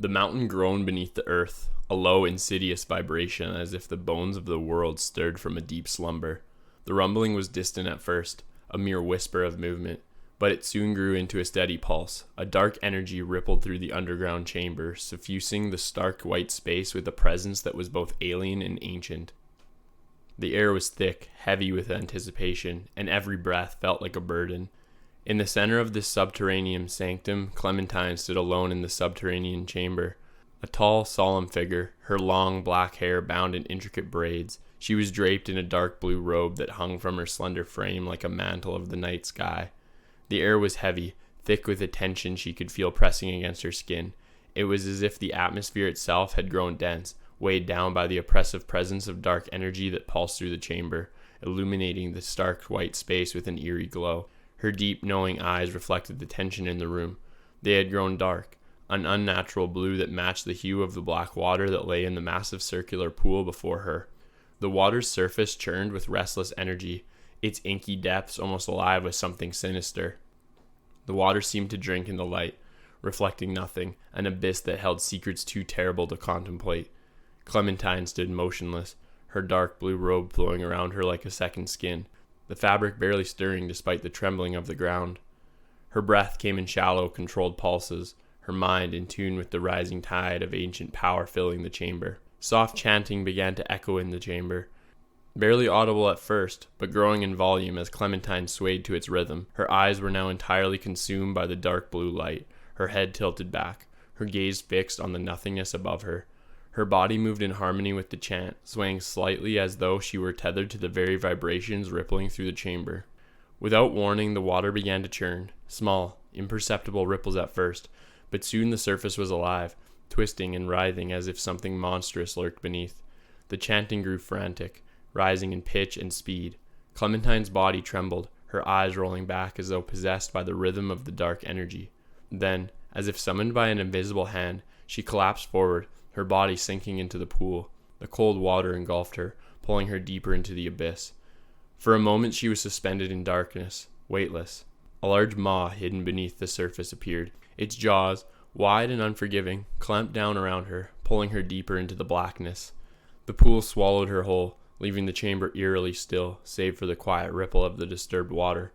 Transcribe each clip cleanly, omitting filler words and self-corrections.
The mountain groaned beneath the earth, a low, insidious vibration as if the bones of the world stirred from a deep slumber. The rumbling was distant at first, a mere whisper of movement, but it soon grew into a steady pulse. A dark energy rippled through the underground chamber, suffusing the stark white space with a presence that was both alien and ancient. The air was thick, heavy with anticipation, and every breath felt like a burden. In the center of this subterranean sanctum, Clementine stood alone in the subterranean chamber. A tall, solemn figure, her long black hair bound in intricate braids. She was draped in a dark blue robe that hung from her slender frame like a mantle of the night sky. The air was heavy, thick with a tension she could feel pressing against her skin. It was as if the atmosphere itself had grown dense, weighed down by the oppressive presence of dark energy that pulsed through the chamber, illuminating the stark white space with an eerie glow. Her deep, knowing eyes reflected the tension in the room. They had grown dark, an unnatural blue that matched the hue of the black water that lay in the massive circular pool before her. The water's surface churned with restless energy, its inky depths almost alive with something sinister. The water seemed to drink in the light, reflecting nothing, an abyss that held secrets too terrible to contemplate. Clementine stood motionless, her dark blue robe flowing around her like a second skin, the fabric barely stirring despite the trembling of the ground. Her breath came in shallow, controlled pulses, her mind in tune with the rising tide of ancient power filling the chamber. Soft chanting began to echo in the chamber, barely audible at first, but growing in volume as Clementine swayed to its rhythm. Her eyes were now entirely consumed by the dark blue light, her head tilted back, her gaze fixed on the nothingness above her. Her body moved in harmony with the chant, swaying slightly as though she were tethered to the very vibrations rippling through the chamber. Without warning, the water began to churn, small, imperceptible ripples at first, but soon the surface was alive, twisting and writhing as if something monstrous lurked beneath. The chanting grew frantic, rising in pitch and speed. Clementine's body trembled, her eyes rolling back as though possessed by the rhythm of the dark energy. Then, as if summoned by an invisible hand, she collapsed forward, her body sinking into the pool. The cold water engulfed her, pulling her deeper into the abyss. For a moment she was suspended in darkness, weightless. A large maw hidden beneath the surface appeared, its jaws, wide and unforgiving, clamped down around her, pulling her deeper into the blackness. The pool swallowed her whole, leaving the chamber eerily still, save for the quiet ripple of the disturbed water.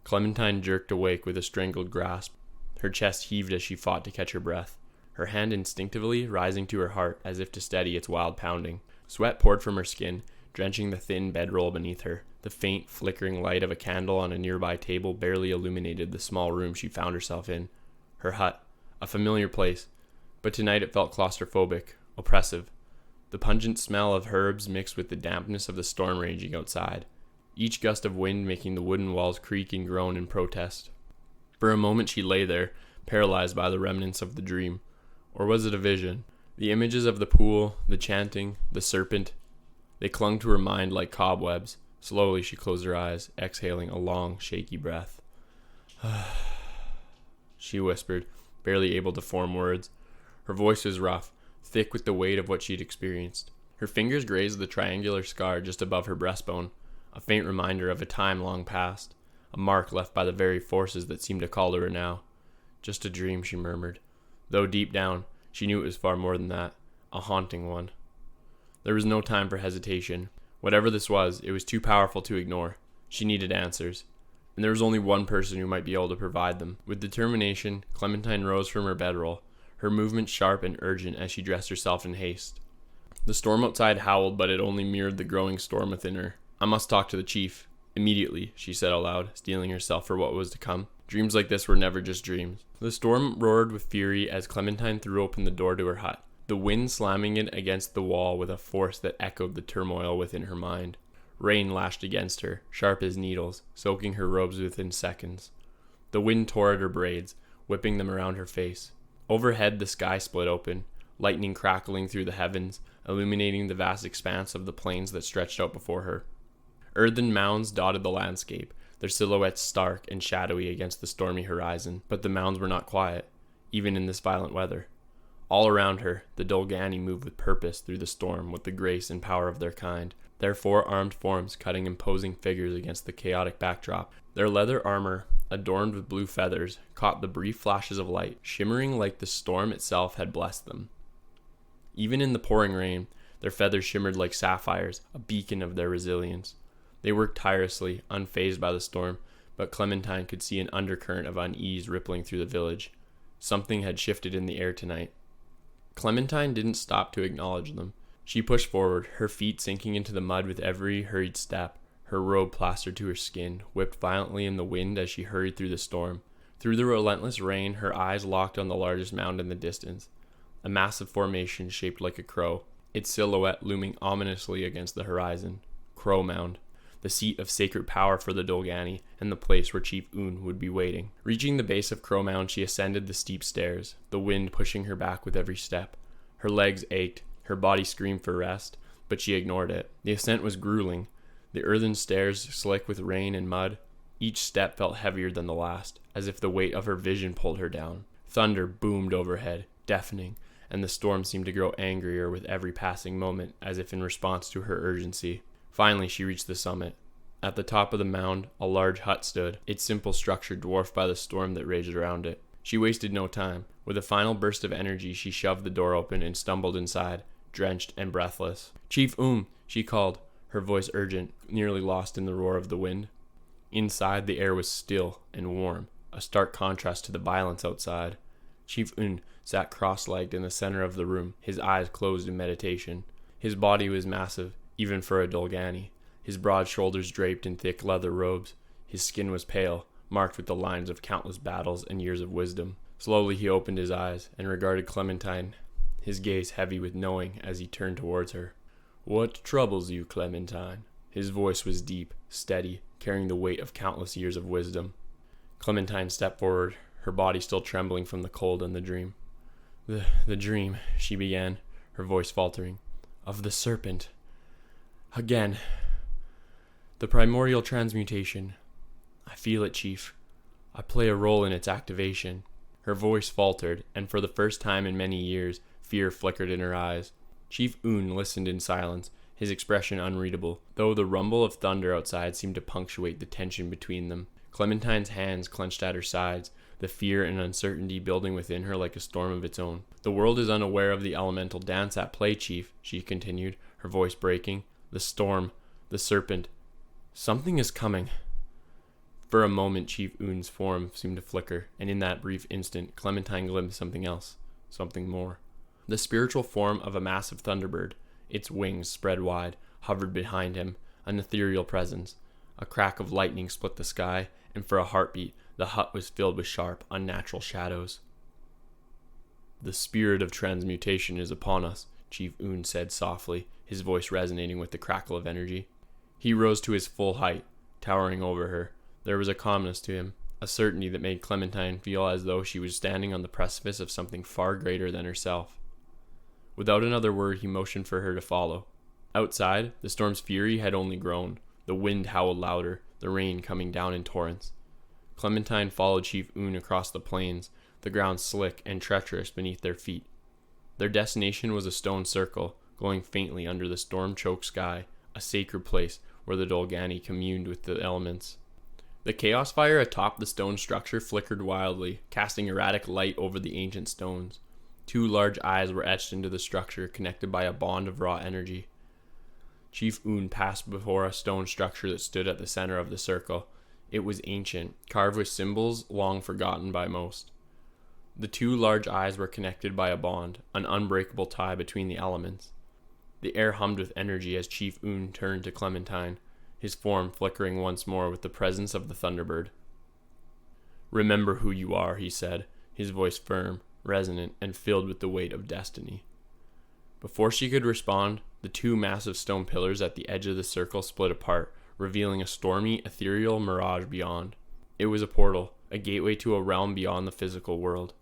Clementine jerked awake with a strangled grasp. Her chest heaved as she fought to catch her breath, her hand instinctively rising to her heart as if to steady its wild pounding. Sweat poured from her skin, drenching the thin bedroll beneath her. The faint, flickering light of a candle on a nearby table barely illuminated the small room she found herself in. Her hut, a familiar place, but tonight it felt claustrophobic, oppressive. The pungent smell of herbs mixed with the dampness of the storm raging outside, each gust of wind making the wooden walls creak and groan in protest. For a moment she lay there, paralyzed by the remnants of the dream. Or was it a vision? The images of the pool, the chanting, the serpent, they clung to her mind like cobwebs. Slowly she closed her eyes, exhaling a long, shaky breath. She whispered, barely able to form words. Her voice was rough, thick with the weight of what she'd experienced. Her fingers grazed the triangular scar just above her breastbone, a faint reminder of a time long past, a mark left by the very forces that seemed to call to her now. Just a dream, she murmured, though deep down, she knew it was far more than that, a haunting one. There was no time for hesitation. Whatever this was, it was too powerful to ignore. She needed answers, and there was only one person who might be able to provide them. With determination, Clementine rose from her bedroll, her movements sharp and urgent as she dressed herself in haste. The storm outside howled, but it only mirrored the growing storm within her. I must talk to the chief. Immediately, she said aloud, steeling herself for what was to come. Dreams like this were never just dreams. The storm roared with fury as Clementine threw open the door to her hut, the wind slamming it against the wall with a force that echoed the turmoil within her mind. Rain lashed against her, sharp as needles, soaking her robes within seconds. The wind tore at her braids, whipping them around her face. Overhead, the sky split open, lightning crackling through the heavens, illuminating the vast expanse of the plains that stretched out before her. Earthen mounds dotted the landscape, their silhouettes stark and shadowy against the stormy horizon, but the mounds were not quiet, even in this violent weather. All around her, the Dolgani moved with purpose through the storm with the grace and power of their kind, their four-armed forms cutting imposing figures against the chaotic backdrop. Their leather armor, adorned with blue feathers, caught the brief flashes of light, shimmering like the storm itself had blessed them. Even in the pouring rain, their feathers shimmered like sapphires, a beacon of their resilience. They worked tirelessly, unfazed by the storm, but Clementine could see an undercurrent of unease rippling through the village. Something had shifted in the air tonight. Clementine didn't stop to acknowledge them. She pushed forward, her feet sinking into the mud with every hurried step, her robe plastered to her skin, whipped violently in the wind as she hurried through the storm. Through the relentless rain, her eyes locked on the largest mound in the distance, a massive formation shaped like a crow, its silhouette looming ominously against the horizon. Crow Mound, the seat of sacred power for the Dolgani, and the place where Chief Un would be waiting. Reaching the base of Crow Mound, she ascended the steep stairs, the wind pushing her back with every step. Her legs ached, her body screamed for rest, but she ignored it. The ascent was grueling, the earthen stairs slick with rain and mud. Each step felt heavier than the last, as if the weight of her vision pulled her down. Thunder boomed overhead, deafening, and the storm seemed to grow angrier with every passing moment, as if in response to her urgency. Finally, she reached the summit. At the top of the mound, a large hut stood, its simple structure dwarfed by the storm that raged around it. She wasted no time. With a final burst of energy, she shoved the door open and stumbled inside, drenched and breathless. "Chief she called, her voice urgent, nearly lost in the roar of the wind. Inside, the air was still and warm, a stark contrast to the violence outside. Chief sat cross-legged in the center of the room, his eyes closed in meditation. His body was massive, even for a Dolgani, his broad shoulders draped in thick leather robes. His skin was pale, marked with the lines of countless battles and years of wisdom. Slowly he opened his eyes and regarded Clementine, his gaze heavy with knowing as he turned towards her. "What troubles you, Clementine?" His voice was deep, steady, carrying the weight of countless years of wisdom. Clementine stepped forward, her body still trembling from the cold and the dream. The dream," she began, her voice faltering, "of the serpent. Again. The primordial transmutation. I feel it, Chief. I play a role in its activation." Her voice faltered, and for the first time in many years, fear flickered in her eyes. Chief listened in silence, his expression unreadable, though the rumble of thunder outside seemed to punctuate the tension between them. Clementine's hands clenched at her sides, the fear and uncertainty building within her like a storm of its own. "The world is unaware of the elemental dance at play, Chief," she continued, her voice breaking. "The storm, the serpent. Something is coming." For a moment, Chief Un's form seemed to flicker, and in that brief instant, Clementine glimpsed something else, something more. The spiritual form of a massive thunderbird, its wings spread wide, hovered behind him, an ethereal presence. A crack of lightning split the sky, and for a heartbeat, the hut was filled with sharp, unnatural shadows. "The spirit of transmutation is upon us," Chief Un said softly, his voice resonating with the crackle of energy. He rose to his full height, towering over her. There was a calmness to him, a certainty that made Clementine feel as though she was standing on the precipice of something far greater than herself. Without another word, he motioned for her to follow. Outside, the storm's fury had only grown. The wind howled louder, the rain coming down in torrents. Clementine followed Chief Un across the plains, the ground slick and treacherous beneath their feet. Their destination was a stone circle, glowing faintly under the storm-choked sky, a sacred place where the Dolgani communed with the elements. The chaos fire atop the stone structure flickered wildly, casting erratic light over the ancient stones. 2 large eyes were etched into the structure, connected by a bond of raw energy. Chief Un passed before a stone structure that stood at the center of the circle. It was ancient, carved with symbols long forgotten by most. The 2 large eyes were connected by a bond, an unbreakable tie between the elements. The air hummed with energy as Chief Un turned to Clementine, his form flickering once more with the presence of the Thunderbird. "Remember who you are," he said, his voice firm, resonant, and filled with the weight of destiny. Before she could respond, the 2 massive stone pillars at the edge of the circle split apart, revealing a stormy, ethereal mirage beyond. It was a portal, a gateway to a realm beyond the physical world.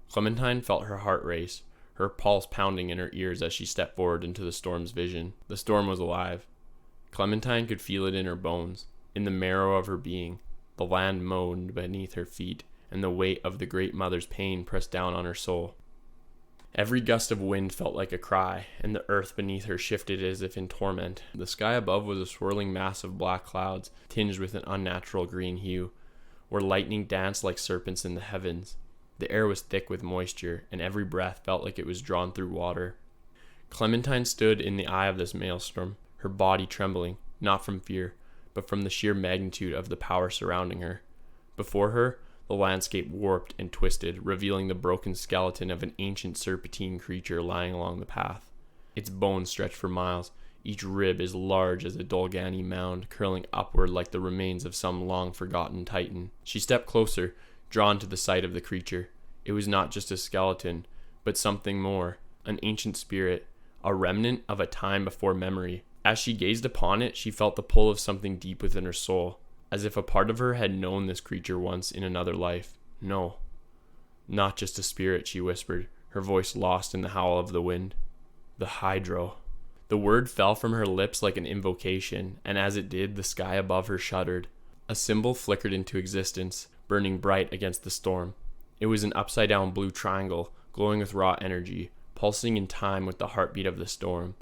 Clementine felt her heart race, her pulse pounding in her ears as she stepped forward into the storm's vision. The storm was alive. Clementine could feel it in her bones, in the marrow of her being. The land moaned beneath her feet, and the weight of the Great Mother's pain pressed down on her soul. Every gust of wind felt like a cry, and the earth beneath her shifted as if in torment. The sky above was a swirling mass of black clouds, tinged with an unnatural green hue, where lightning danced like serpents in the heavens. The air was thick with moisture, and every breath felt like it was drawn through water. Clementine stood in the eye of this maelstrom, her body trembling, not from fear, but from the sheer magnitude of the power surrounding her. Before her, the landscape warped and twisted, revealing the broken skeleton of an ancient serpentine creature lying along the path. Its bones stretched for miles, each rib as large as a Dolgani mound, curling upward like the remains of some long-forgotten titan. She stepped closer, drawn to the sight of the creature. It was not just a skeleton, but something more, an ancient spirit, a remnant of a time before memory. As she gazed upon it, she felt the pull of something deep within her soul, as if a part of her had known this creature once in another life. No, not just a spirit, she whispered, her voice lost in the howl of the wind. The Hydro. The word fell from her lips like an invocation, and as it did, the sky above her shuddered. A symbol flickered into existence, burning bright against the storm. It was an upside-down blue triangle, glowing with raw energy, pulsing in time with the heartbeat of the storm.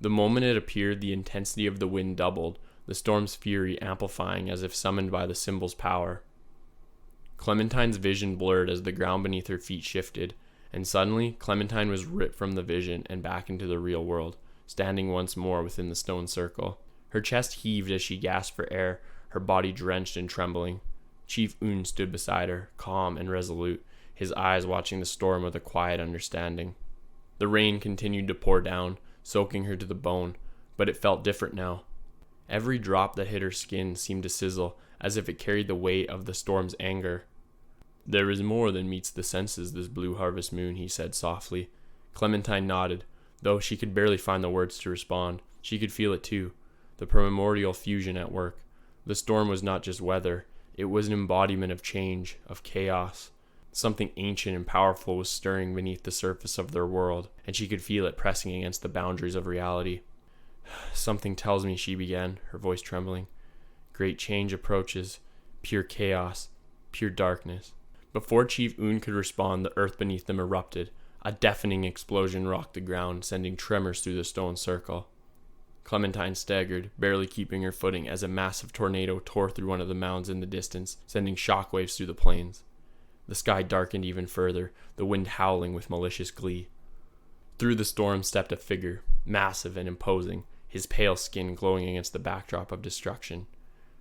The moment it appeared, the intensity of the wind doubled, the storm's fury amplifying as if summoned by the symbol's power. Clementine's vision blurred as the ground beneath her feet shifted, and suddenly Clementine was ripped from the vision and back into the real world, standing once more within the stone circle. Her chest heaved as she gasped for air, her body drenched and trembling. Chief Un stood beside her, calm and resolute, his eyes watching the storm with a quiet understanding. The rain continued to pour down, soaking her to the bone, but it felt different now. Every drop that hit her skin seemed to sizzle, as if it carried the weight of the storm's anger. "There is more than meets the senses this blue harvest moon," he said softly. Clementine nodded, though she could barely find the words to respond. She could feel it too, the primordial fusion at work. The storm was not just weather, it was an embodiment of change, of chaos. Something ancient and powerful was stirring beneath the surface of their world, and she could feel it pressing against the boundaries of reality. "Something tells me," she began, her voice trembling. "Great change approaches, pure chaos, pure darkness." Before Chief Un could respond, the earth beneath them erupted. A deafening explosion rocked the ground, sending tremors through the stone circle. Clementine staggered, barely keeping her footing as a massive tornado tore through one of the mounds in the distance, sending shockwaves through the plains. The sky darkened even further, the wind howling with malicious glee. Through the storm stepped a figure, massive and imposing, his pale skin glowing against the backdrop of destruction.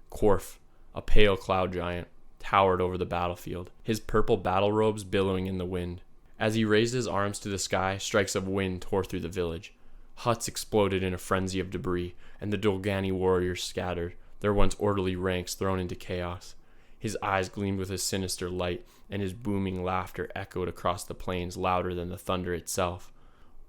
Quarf, a pale cloud giant, towered over the battlefield, his purple battle robes billowing in the wind. As he raised his arms to the sky, strikes of wind tore through the village. Huts exploded in a frenzy of debris, and the Dolgani warriors scattered, their once orderly ranks thrown into chaos. His eyes gleamed with a sinister light, and his booming laughter echoed across the plains louder than the thunder itself.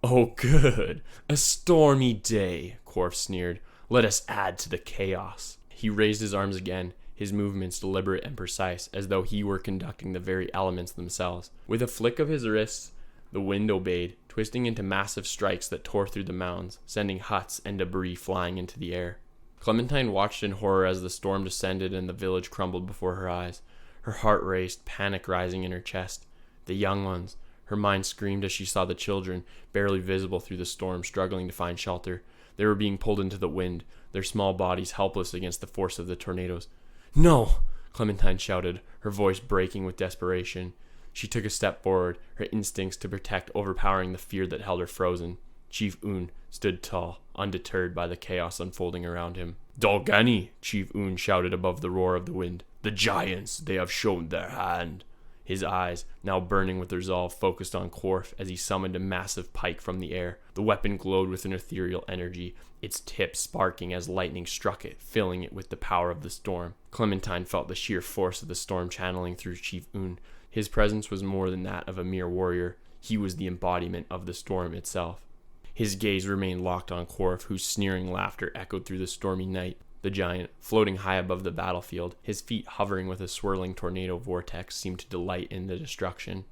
"Oh good, a stormy day," Quarf sneered. "Let us add to the chaos." He raised his arms again, his movements deliberate and precise, as though he were conducting the very elements themselves. With a flick of his wrists, the wind obeyed, twisting into massive strikes that tore through the mounds, sending huts and debris flying into the air. Clementine watched in horror as the storm descended and the village crumbled before her eyes. Her heart raced, panic rising in her chest. The young ones. Her mind screamed as she saw the children, barely visible through the storm, struggling to find shelter. They were being pulled into the wind, their small bodies helpless against the force of the tornadoes. "No!" Clementine shouted, her voice breaking with desperation. She took a step forward, her instincts to protect overpowering the fear that held her frozen. Chief Un stood tall, undeterred by the chaos unfolding around him. "Dolgani!" Chief Un shouted above the roar of the wind. "The giants, they have shown their hand." His eyes, now burning with resolve, focused on Quarf as he summoned a massive pike from the air. The weapon glowed with an ethereal energy, its tip sparking as lightning struck it, filling it with the power of the storm. Clementine felt the sheer force of the storm channeling through Chief Un. His presence was more than that of a mere warrior. He was the embodiment of the storm itself. His gaze remained locked on Quarf, whose sneering laughter echoed through the stormy night. The giant, floating high above the battlefield, his feet hovering with a swirling tornado vortex, seemed to delight in the destruction.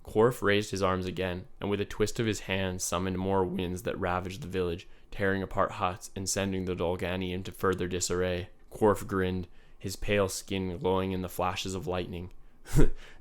Quarf raised his arms again, and with a twist of his hand summoned more winds that ravaged the village, tearing apart huts and sending the Dolgani into further disarray. Quarf grinned, his pale skin glowing in the flashes of lightning.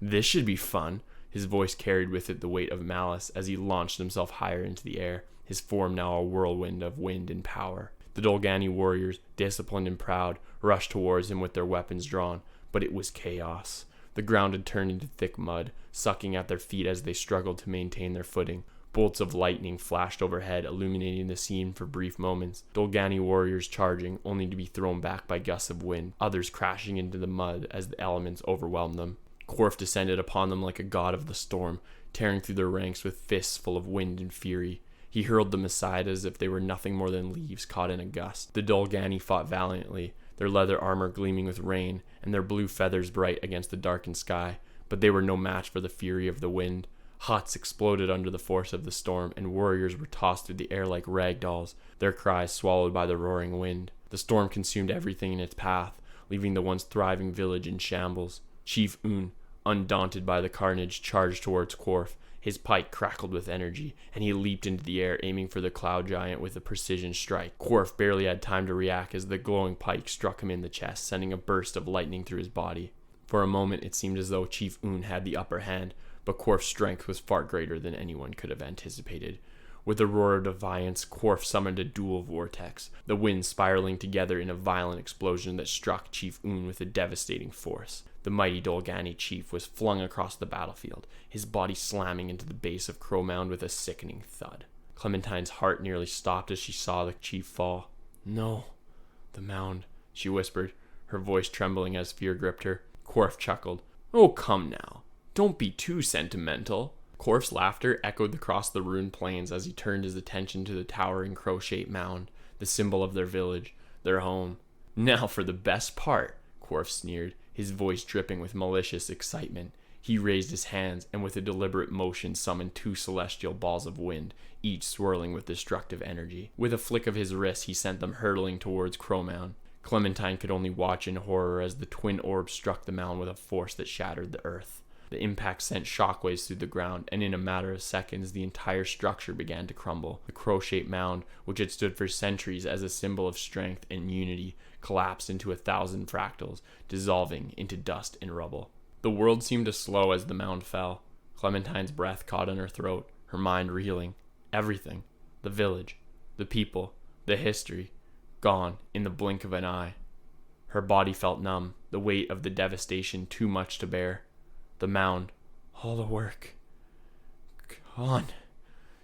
"This should be fun." His voice carried with it the weight of malice as he launched himself higher into the air, his form now a whirlwind of wind and power. The Dolgani warriors, disciplined and proud, rushed towards him with their weapons drawn, but it was chaos. The ground had turned into thick mud, sucking at their feet as they struggled to maintain their footing. Bolts of lightning flashed overhead, illuminating the scene for brief moments. Dolgani warriors charging, only to be thrown back by gusts of wind, others crashing into the mud as the elements overwhelmed them. Korf descended upon them like a god of the storm, tearing through their ranks with fists full of wind and fury. He hurled them aside as if they were nothing more than leaves caught in a gust. The Dolgani fought valiantly, their leather armor gleaming with rain, and their blue feathers bright against the darkened sky, but they were no match for the fury of the wind. Huts exploded under the force of the storm, and warriors were tossed through the air like rag dolls, their cries swallowed by the roaring wind. The storm consumed everything in its path, leaving the once thriving village in shambles. Chief Un, undaunted by the carnage, charged towards Korf. His pike crackled with energy, and he leaped into the air, aiming for the cloud giant with a precision strike. Korf barely had time to react as the glowing pike struck him in the chest, sending a burst of lightning through his body. For a moment it seemed as though Chief Un had the upper hand, but Korf's strength was far greater than anyone could have anticipated. With a roar of defiance, Korf summoned a dual vortex, the winds spiraling together in a violent explosion that struck Chief Un with a devastating force. The mighty Dolgani chief was flung across the battlefield, his body slamming into the base of Mound with a sickening thud. Clementine's heart nearly stopped as she saw the chief fall. "No, the Mound," she whispered, her voice trembling as fear gripped her. Korf chuckled. "Oh, come now. Don't be too sentimental." Korf's laughter echoed across the ruined plains as he turned his attention to the towering crow-shaped mound, the symbol of their village, their home. "Now for the best part," Korf sneered, his voice dripping with malicious excitement. He raised his hands and with a deliberate motion summoned 2 celestial balls of wind, each swirling with destructive energy. With a flick of his wrist, he sent them hurtling towards Mound. Clementine could only watch in horror as the twin orbs struck the mound with a force that shattered the earth. The impact sent shockwaves through the ground, and in a matter of seconds, the entire structure began to crumble. The crow-shaped mound, which had stood for centuries as a symbol of strength and unity, collapsed into 1,000 fractals, dissolving into dust and rubble. The world seemed to slow as the mound fell. Clementine's breath caught in her throat, her mind reeling. Everything, the village, the people, the history, gone in the blink of an eye. Her body felt numb, the weight of the devastation too much to bear. The mound, all the work, gone,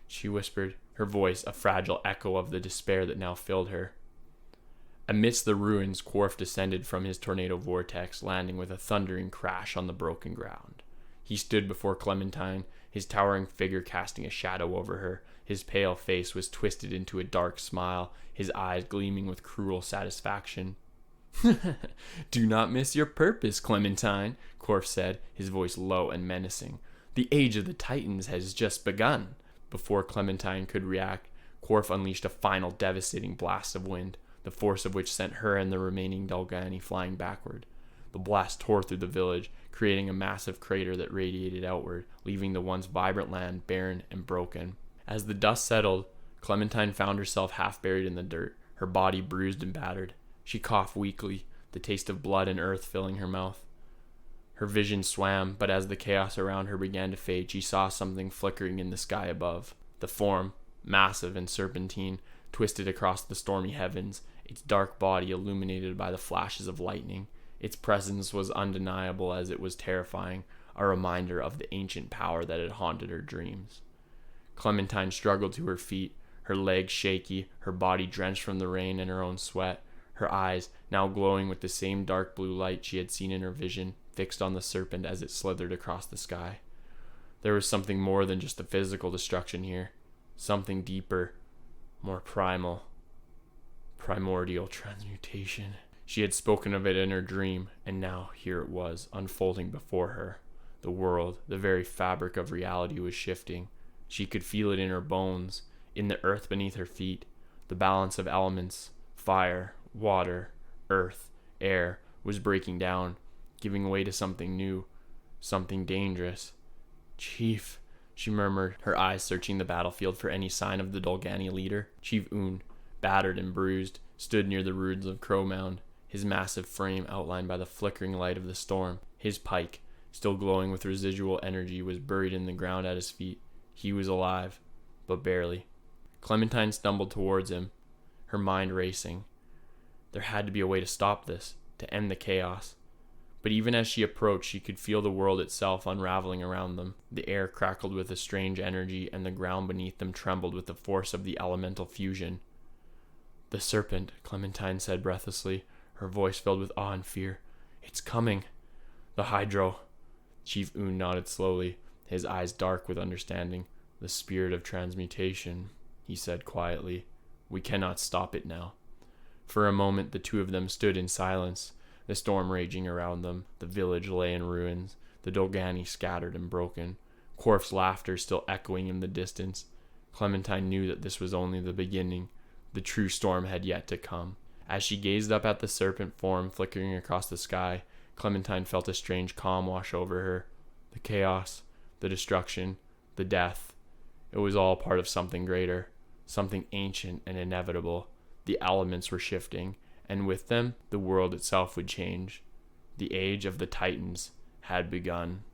she whispered, her voice a fragile echo of the despair that now filled her. Amidst the ruins, Korf descended from his tornado vortex, landing with a thundering crash on the broken ground. He stood before Clementine, his towering figure casting a shadow over her. His pale face was twisted into a dark smile, his eyes gleaming with cruel satisfaction. "Do not miss your purpose, Clementine," Korf said, his voice low and menacing. "The age of the Titans has just begun." Before Clementine could react, Korf unleashed a final devastating blast of wind, the force of which sent her and the remaining Dolgani flying backward. The blast tore through the village, creating a massive crater that radiated outward, leaving the once vibrant land barren and broken. As the dust settled, Clementine found herself half buried in the dirt, her body bruised and battered. She coughed weakly, the taste of blood and earth filling her mouth. Her vision swam, but as the chaos around her began to fade, she saw something flickering in the sky above. The form, massive and serpentine, twisted across the stormy heavens, its dark body illuminated by the flashes of lightning. Its presence was undeniable as it was terrifying, a reminder of the ancient power that had haunted her dreams. Clementine struggled to her feet, her legs shaky, her body drenched from the rain and her own sweat. Her eyes, now glowing with the same dark blue light she had seen in her vision, fixed on the serpent as it slithered across the sky. There was something more than just the physical destruction here. Something deeper, more primal. Primordial transmutation. She had spoken of it in her dream, and now here it was, unfolding before her. The world, the very fabric of reality, was shifting. She could feel it in her bones, in the earth beneath her feet. The balance of elements, fire, water, earth, air, was breaking down, giving way to something new, something dangerous. "Chief," she murmured, her eyes searching the battlefield for any sign of the Dolgani leader. Chief Un, battered and bruised, stood near the ruins of Mound, his massive frame outlined by the flickering light of the storm. His pike, still glowing with residual energy, was buried in the ground at his feet. He was alive, but barely. Clementine stumbled towards him, her mind racing. There had to be a way to stop this, to end the chaos. But even as she approached, she could feel the world itself unraveling around them. The air crackled with a strange energy, and the ground beneath them trembled with the force of the elemental fusion. "The serpent," Clementine said breathlessly, her voice filled with awe and fear. "It's coming." "The hydro." Chief Un nodded slowly, his eyes dark with understanding. "The spirit of transmutation," he said quietly. "We cannot stop it now." For a moment the two of them stood in silence, the storm raging around them. The village lay in ruins, the Dolgani scattered and broken, Quarf's laughter still echoing in the distance. Clementine knew that this was only the beginning. The true storm had yet to come. As she gazed up at the serpent form flickering across the sky, Clementine felt a strange calm wash over her. The chaos, the destruction, the death, it was all part of something greater, something ancient and inevitable. The elements were shifting, and with them, the world itself would change. The age of the Titans had begun.